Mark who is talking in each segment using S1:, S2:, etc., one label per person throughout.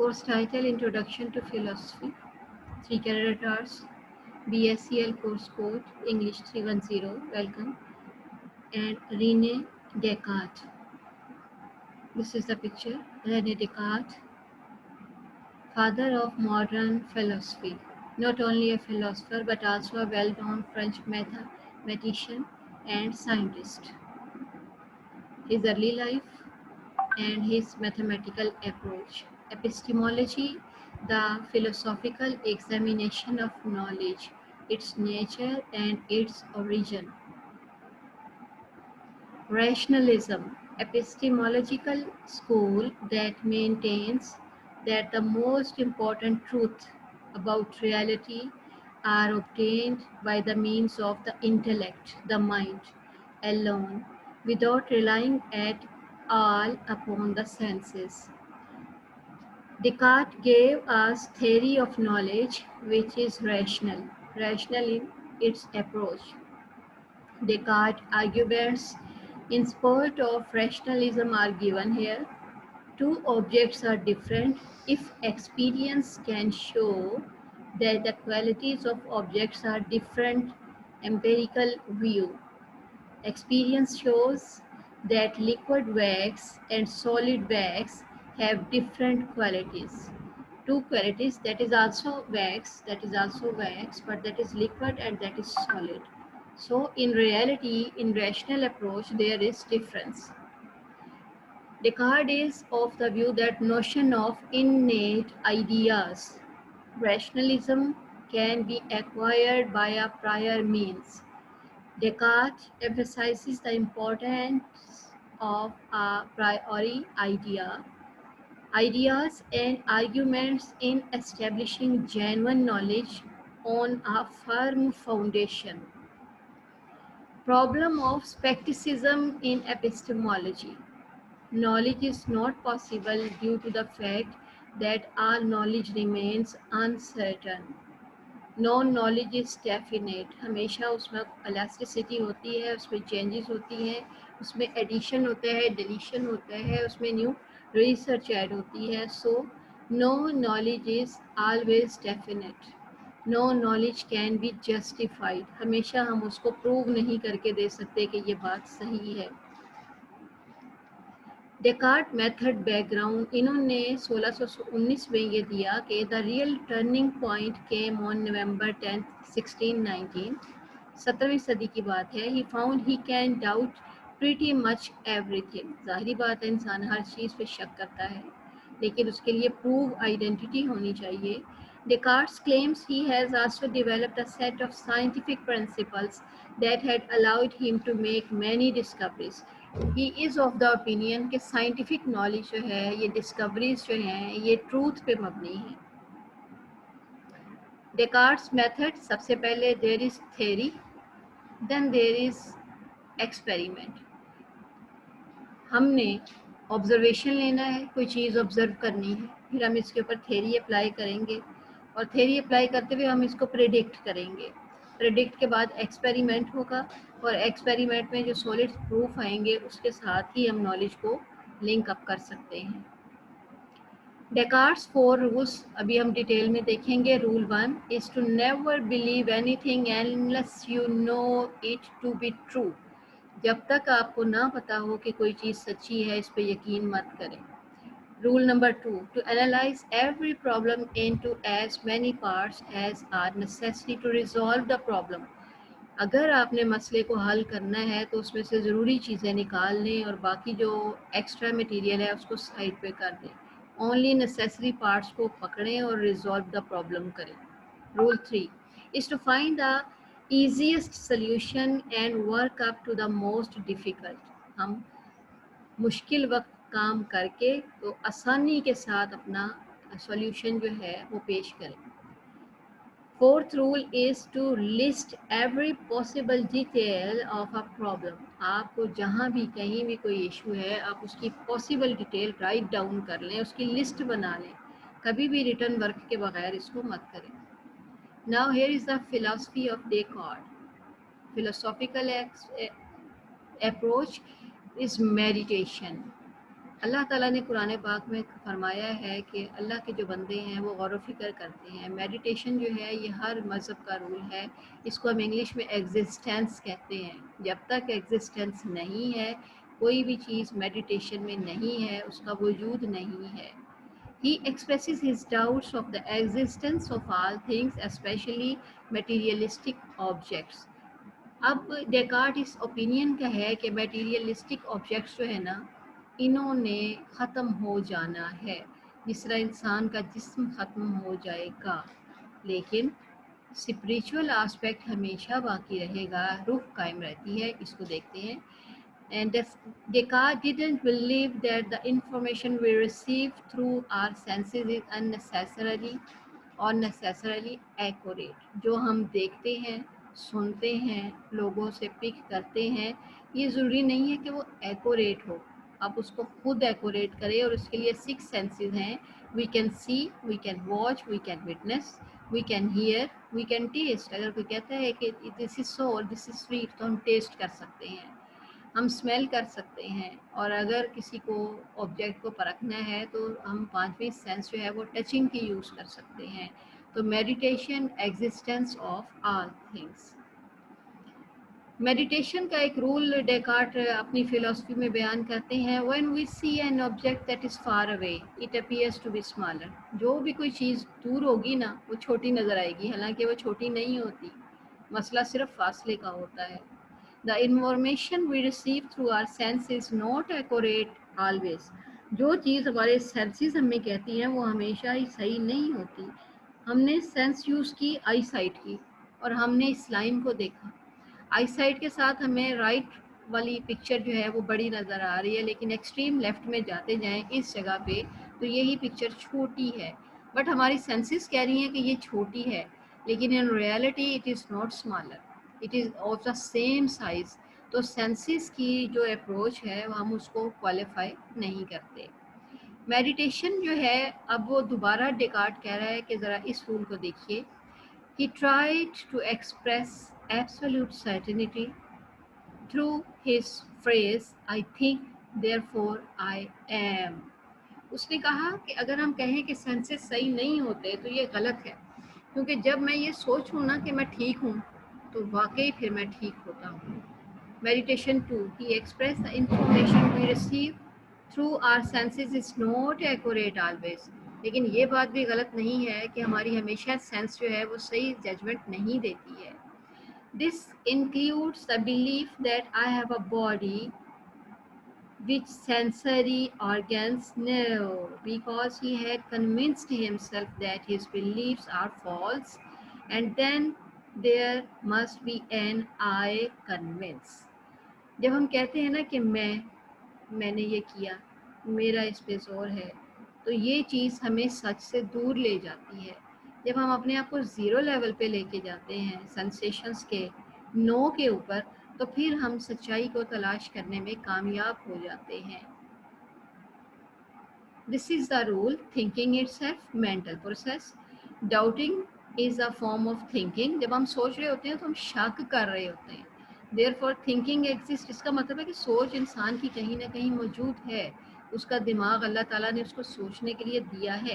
S1: Course title Introduction to Philosophy, 3 credit hours, BSCL course code English 310. Welcome. And Rene Descartes. This is the picture. Rene Descartes, father of modern philosophy. Not only a philosopher but also a well known French mathematician and scientist. His early life and his mathematical approach. Epistemology, the philosophical examination of knowledge, its nature and its origin. Rationalism, epistemological school that maintains that the most important truths about reality are obtained by the means of the intellect, the mind, alone, without relying at all upon the senses. Descartes gave us theory of knowledge which is rational in its approach. Descartes' arguments in support of rationalism are given here. Two objects are different if experience can show that the qualities of objects are different. Empirical view. Experience shows that liquid wax and solid wax have different qualities. Two qualities, that is also wax, but that is liquid and that is solid. So in reality, in rational approach, there is difference. Descartes is of the view that notion of innate ideas, rationalism can be acquired by a prior means. Descartes emphasizes the importance of a priori ideas and arguments in establishing genuine knowledge on a firm foundation. Problem of skepticism in epistemology. Knowledge is not possible due to the fact that all knowledge remains uncertain. Non knowledge is definite, हमेशा उसमें elasticity होती है, उसमें changes होती हैं, उसमें addition होता है, डिलीशन होता है, उसमें न्यू रिसर्च ऐड होती है. So no knowledge is always definite. No knowledge can be justified. हमेशा हम उसको प्रूव नहीं करके दे सकते कि ये बात सही है. डेकार्ट मेथड बैकग्राउंड, इन्होंने 1619 में ये दिया कि the real turning point came on November 10, 1619. 17वीं सदी की बात है. He found he can doubt pretty much everything. ज़ाहिरी बात है, इंसान हर चीज़ पे शक करता है, लेकिन उसके लिए प्रूव आइडेंटिटी होनी चाहिए. Descartes claims he has also developed a set of scientific principles that had allowed him to make many discoveries. He is of the opinion कि scientific knowledge जो है, ये discoveries जो हैं, ये truth पे मबनी है. Descartes method, सबसे पहले there is theory, then there is experiment. हमने ऑब्जर्वेशन लेना है, कोई चीज़ ऑब्जर्व करनी है, फिर हम इसके ऊपर थेरी अप्लाई करेंगे और थेरी अप्लाई करते हुए हम इसको प्रेडिक्ट करेंगे. प्रेडिक्ट के बाद एक्सपेरिमेंट होगा और एक्सपेरिमेंट में जो सॉलिड प्रूफ आएंगे उसके साथ ही हम नॉलेज को लिंक अप कर सकते हैं. डेकार्ट्स 4 रूल्स अभी हम डिटेल में देखेंगे. Rule 1 is to never believe anything unless you know it to be true. जब तक आपको ना पता हो कि कोई चीज़ सच्ची है, इस पे यकीन मत करें. Rule number 2, to analyse every problem into as many parts as are necessary to resolve the problem. अगर आपने मसले को हल करना है तो उसमें से ज़रूरी चीज़ें निकाल लें और बाकी जो एक्स्ट्रा मटेरियल है उसको साइड पे कर दें. ओनली नेसेसरी पार्ट्स को पकड़ें और रिजॉल्व द प्रॉब्लम करें. Rule 3 is to find the easiest solution and work up to the most difficult. हम मुश्किल वक्त काम करके तो आसानी के साथ अपना सॉल्यूशन जो है वो पेश करें. Fourth rule is to list every possible detail of a problem. आपको जहाँ भी कहीं भी कोई इशू है, आप उसकी पॉसिबल डिटेल राइट डाउन कर लें, उसकी लिस्ट बना लें. कभी भी रिटर्न वर्क के बगैर इसको मत करें. Now here is the philosophy of Descartes. Philosophical approach is meditation. अल्लाह ताला ने कुरान पाक में फरमाया है कि अल्लाह के जो बंदे हैं वो गौर व फिक्र करते हैं। मेडिटेशन जो है ये हर मज़हब का रूल है। इसको हम इंग्लिश में एग्जिस्टेंस कहते हैं। जब तक एग्जिस्टेंस नहीं है, कोई भी चीज़ मेडिटेशन में नहीं है, उसका वजूद नहीं है। He expresses his doubts of the existence of all things, especially materialistic objects. अब डेकार्ट इस ओपिनियन का है कि मटेरियलिस्टिक ऑब्जेक्ट्स जो है ना, इन्होंने ख़त्म हो जाना है, जिस तरह इंसान का जिस्म ख़त्म हो जाएगा, लेकिन स्पिरिचुअल आस्पेक्ट हमेशा बाकी रहेगा, रूह कायम रहती है। इसको देखते हैं। And Descartes didn't believe that the information we receive through our senses is unnecessarily और necessarily accurate। जो हम देखते हैं, सुनते हैं, लोगों से पिक करते हैं, ये ज़रूरी नहीं है कि वो accurate हो। आप उसको खुद accurate करें, और उसके लिए 6 senses हैं। We can see, we can watch, we can witness, we can hear, we can taste। अगर कोई कहता है कि this is sour, this is sweet, तो हम टेस्ट कर सकते हैं, हम स्मेल कर सकते हैं। और अगर किसी को ऑब्जेक्ट को परखना है तो हम पांचवी सेंस जो है वो टचिंग की यूज़ कर सकते हैं। तो meditation, existence of all things. Meditation का एक रूल डेकार्ट अपनी फिलॉसफी में बयान करते हैं। When we see an object that is far away it appears to be smaller. जो भी कोई चीज़ दूर होगी ना, वो छोटी नज़र आएगी, हालांकि वो छोटी नहीं होती। मसला सिर्फ फासले का होता है। The information we receive through our sense is not accurate always। जो चीज़ हमारे सेंसेस हमें कहती हैं वो हमेशा ही सही नहीं होती। हमने सेंस यूज़ की आई साइट की, और हमने इस लाइन को देखा। आई साइट के साथ हमें राइट वाली पिक्चर जो है वो बड़ी नज़र आ रही है, लेकिन एक्सट्रीम लेफ्ट में जाते जाएं इस जगह पे तो यही पिक्चर छोटी है। बट हमारी सेंसेस कह रही हैं कि ये छोटी है, लेकिन in reality it is not smaller, it is of the same size. तो सेंसेस की जो अप्रोच है हम उसको क्वालिफाई नहीं करते। मेडिटेशन जो है, अब वो दोबारा डेकार्ट कह रहा है कि ज़रा इस रूल को देखिए। He tried to express absolute certainty through his phrase I think therefore I am। उसने कहा कि अगर हम कहें कि सेंसेस सही नहीं होते तो ये गलत है, क्योंकि जब मैं ये सोचूं ना कि मैं ठीक हूँ तो वाकई फिर मैं ठीक होता हूँ। Meditation 2, he expressed the information we receive through our senses is not accurate always। लेकिन ये बात भी गलत नहीं है कि हमारी हमेशा सेंस जो है वो सही जजमेंट नहीं देती है। This includes the belief that I have a body which sensory organs know, because he had convinced himself that his beliefs are false, and then there must be an I convince। जब हम कहते हैं ना कि मैंने ये किया, मेरा इस पे जोर है, तो ये चीज़ हमें सच से दूर ले जाती है। जब हम अपने आप को ज़ीरो लेवल पे लेके जाते हैं सेंसेशंस के नो के ऊपर, तो फिर हम सच्चाई को तलाश करने में कामयाब हो जाते हैं। This is the rule, thinking itself mental process, doubting is a form of thinking. जब हम सोच रहे होते हैं तो हम शक कर रहे होते हैं। देयरफॉर थिंकिंग एग्जिस्ट, इसका मतलब है कि सोच इंसान की कहीं ना कहीं मौजूद है। उसका दिमाग अल्लाह ताला ने उसको सोचने के लिए दिया है।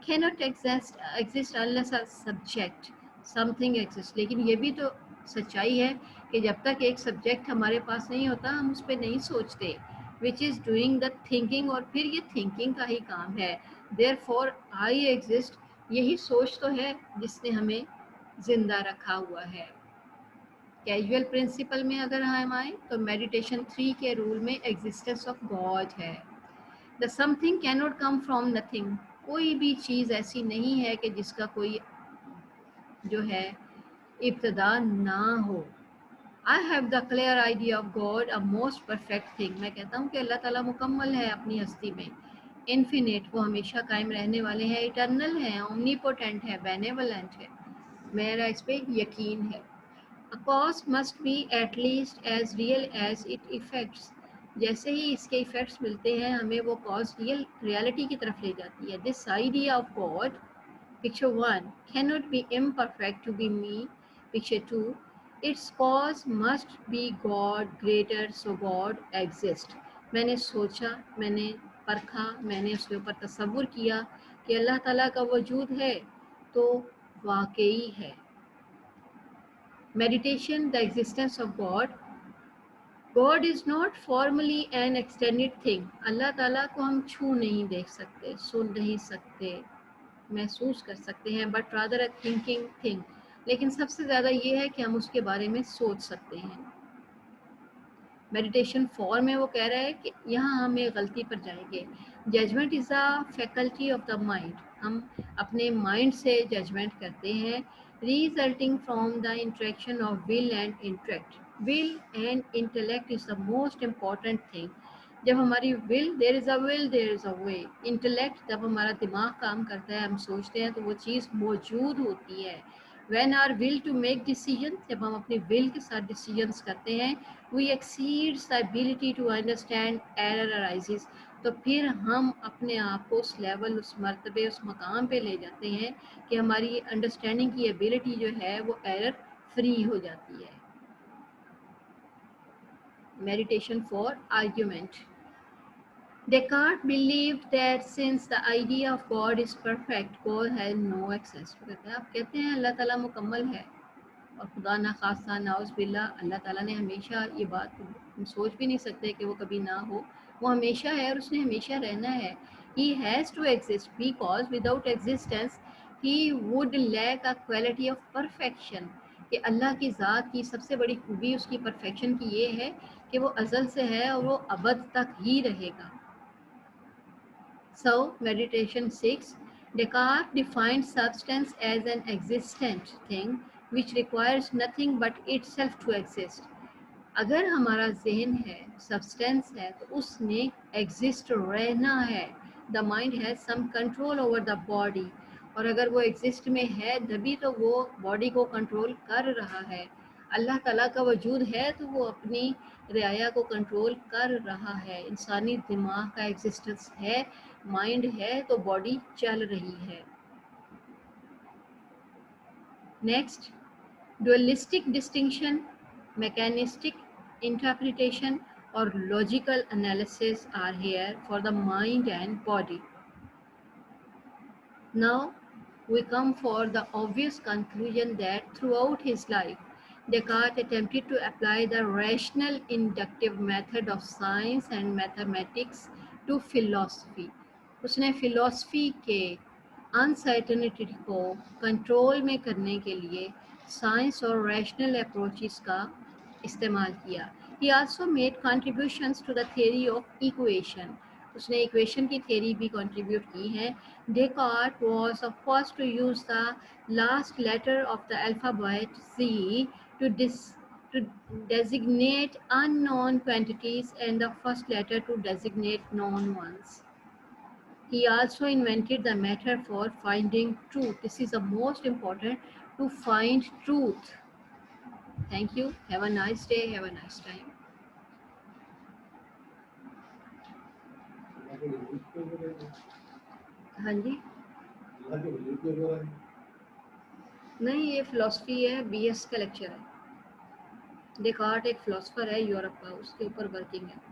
S1: Cannot exist unless a subject something exist. लेकिन ये भी तो सच्चाई है कि जब तक एक सब्जेक्ट हमारे पास नहीं होता हम उस पर नहीं सोचते, which is doing the thinking, और फिर ये थिंकिंग का ही काम है। देयरफॉर आई एग्जिस्ट, यही सोच तो है जिसने हमें जिंदा रखा हुआ है। कैजुअल प्रिंसिपल में अगर हम आए तो मेडिटेशन 3 के रूल में एग्जिस्टेंस ऑफ गॉड है। The something cannot come from nothing. कोई भी चीज़ ऐसी नहीं है कि जिसका कोई जो है इब्तदा ना हो। I have the clear idea of God a most perfect thing. मैं कहता हूँ कि अल्लाह ताला मुकम्मल है अपनी हस्ती में, इन्फिनिट, वो हमेशा कायम रहने वाले हैं, इटर्नल हैं, ओमनीपोटेंट है, बेनेवलेंट है। मेरा इस पर यकीन है। A cause must be at least as real as its effects। जैसे ही इसके इफेक्ट्स मिलते हैं हमें वो कॉज रियलिटी की तरफ ले जाती है। This idea of God, picture 1, cannot be imperfect to be me। Picture 2, its cause must be God greater so God exist। मैंने सोचा, मैंने परखा, मैंने उसके ऊपर तसव्वुर किया कि अल्लाह ताला का वजूद है तो वाकई है। Meditation, the existence of God. God is not formally an extended thing. Allah ताला को हम छू नहीं देख सकते, सुन नहीं सकते, महसूस कर सकते हैं, but rather a thinking thing. लेकिन सबसे ज़्यादा ये है कि हम उसके बारे में सोच सकते हैं। मेडिटेशन फॉर्म में वो कह रहा है कि यहाँ हम एक गलती पर जाएंगे। Judgement is a faculty of the mind. हम अपने माइंड से जजमेंट करते हैं, resulting from the interaction of will and intellect. Will and intellect is the most important thing. जब हमारी will, there is a will there is a way. Intellect, जब हमारा दिमाग काम करता है, हम सोचते हैं, तो वो चीज़ मौजूद होती है। When our will to make decisions, जब हम अपनी will के साथ decisions करते हैं, we exceeds the ability to understand error arises, तो फिर हम अपने आप को उस लेवल, उस मर्तबे, उस मकाम पे ले जाते हैं कि हमारी अंडरस्टैंडिंग की एबिलिटी जो है वो एरर फ्री हो जाती है। Meditation for argument. Descartes believed that since the idea of God is perfect, God has no access to it। आप कहते हैं अल्लाह ताला मुकम्मल है, और खुदा ना खास्ता नाउज़ बिल्ला, अल्लाह ताला ने हमेशा, ये बात हम सोच भी नहीं सकते कि वो कभी ना हो, वो हमेशा है और उसने हमेशा रहना है। He has to exist because without existence he would lack a quality of perfection. कि अल्लाह की ज़ात की सबसे बड़ी खूबी उसकी परफेक्शन की ये है कि वो अज़ल से है और वो अबद तक ही रहेगा। So, meditation 6. Descartes defined substance as an existent thing which requires nothing but itself to exist. अगर हमारा जहन है, सब्सटेंस है, तो उसने एग्जिस्ट रहना है। The mind has some control over the body, और अगर वो एग्जिस्ट में है तभी तो वो बॉडी को कंट्रोल कर रहा है। अल्लाह ताला का वजूद है तो वो अपनी रियाया को कंट्रोल कर रहा है। इंसानी दिमाग का एग्जिस्टेंस है, माइंड है, तो बॉडी चल रही है। Next, dualistic distinction, mechanistic interpretation or logical analysis are here for the mind and body. Now we come for the obvious conclusion that throughout his life, Descartes attempted to apply the rational inductive method of science and mathematics to philosophy. उसने philosophy के uncertainty को control में करने के लिए science और rational approaches का इस्तेमाल किया। He also made contributions to the theory of equation. उसने इक्वेशन की थ्योरी भी कंट्रीब्यूट की है। Descartes was the first to use the last letter of the alphabet Z to designate unknown quantities and the first letter to designate known ones. He also invented the method for finding truth. This is the most important, to find truth. Thank you. Have a nice day. Have a nice time. हाँ जी, नहीं, ये philosophy है, BS का lecture है। Descartes एक philosopher है Europe का, उसके ऊपर वर्किंग है।